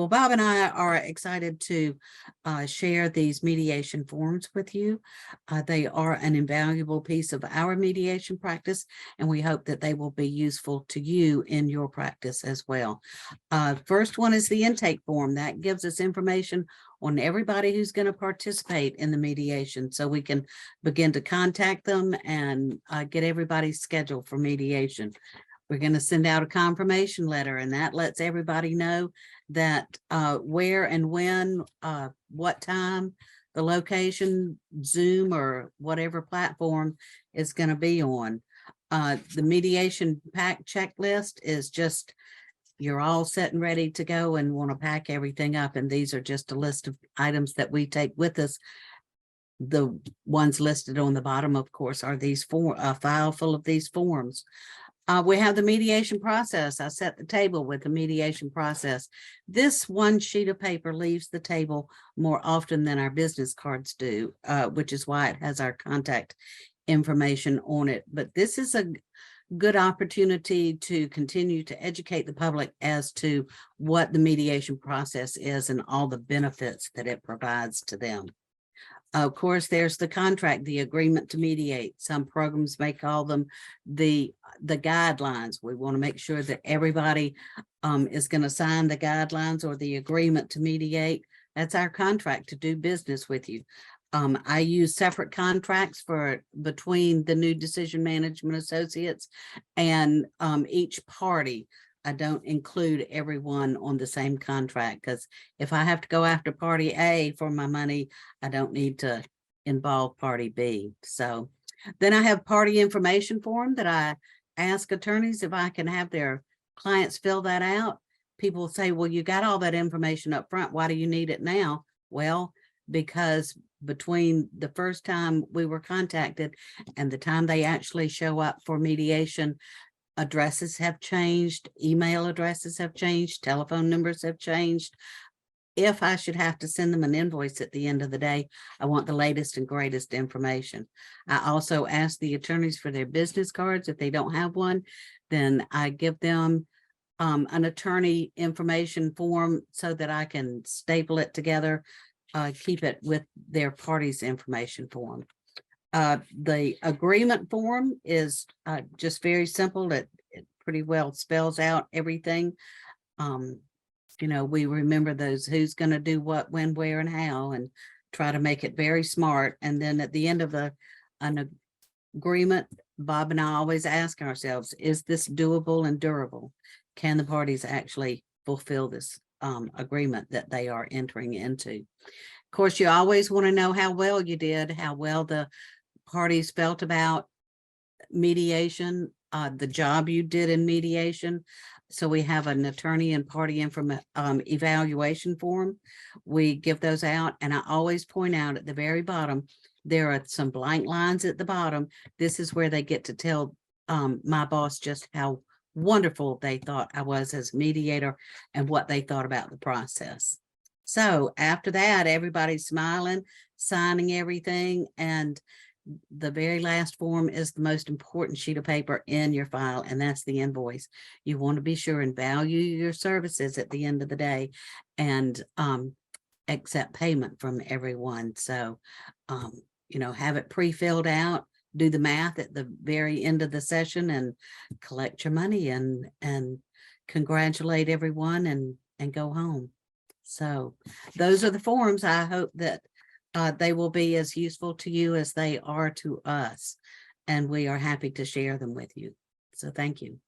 Well, Bob and I are excited to share these mediation forms with you. They are an invaluable piece of our mediation practice, and we hope that they will be useful to you in your practice as well. First one is the intake form. That gives us information on everybody who's going to participate in the mediation, so we can begin to contact them and get everybody's schedule for mediation. We're going to send out a confirmation letter, and that lets everybody know that where and when, what time, the location, Zoom or whatever platform is going to be on. The mediation pack checklist is just, you're all set and ready to go and want to pack everything up. And these are just a list of items that we take with us. The ones listed on the bottom, of course, are these a file full of these forms. We have the mediation process. I set the table with the mediation process. This one sheet of paper leaves the table more often than our business cards do, which is why it has our contact information on it. But this is a good opportunity to continue to educate the public as to what the mediation process is and all the benefits that it provides to them. Of course, there's the contract, the agreement to mediate. Some programs may call them the guidelines. We want to make sure that everybody is going to sign the guidelines or the agreement to mediate. That's our contract to do business with you. I use separate contracts for between the new decision management associates and each party. I don't include everyone on the same contract, because if I have to go after party A for my money, I don't need to involve party B. So then I have party information form that I ask attorneys if I can have their clients fill that out. People say, well, you got all that information up front. Why do you need it now? Well, because between the first time we were contacted and the time they actually show up for mediation, addresses have changed, email addresses have changed, telephone numbers have changed. If I should have to send them an invoice at the end of the day, I want the latest and greatest information. I also ask the attorneys for their business cards. If they don't have one, then I give them an attorney information form so that I can staple it together, keep it with their party's information form. The agreement form is just very simple. It pretty well spells out everything. You know, we remember those who's going to do what, when, where, and how, and try to make it very smart. And then at the end of an agreement, Bob and I always ask ourselves, is this doable and durable? Can the parties actually fulfill this agreement that they are entering into? Of course, you always want to know how well you did, how well the parties felt about mediation, the job you did in mediation. So we have an attorney and party evaluation form. We give those out, and I always point out at the very bottom, there are some blank lines at the bottom. This is where they get to tell my boss just how wonderful they thought I was as mediator and what they thought about the process. So after that, everybody's smiling, signing everything, and the very last form is the most important sheet of paper in your file, and that's the invoice. You want to be sure and value your services at the end of the day and accept payment from everyone. So, you know, have it pre-filled out, do the math at the very end of the session and collect your money and congratulate everyone and go home. So those are the forms. I hope that they will be as useful to you as they are to us, and we are happy to share them with you. So thank you.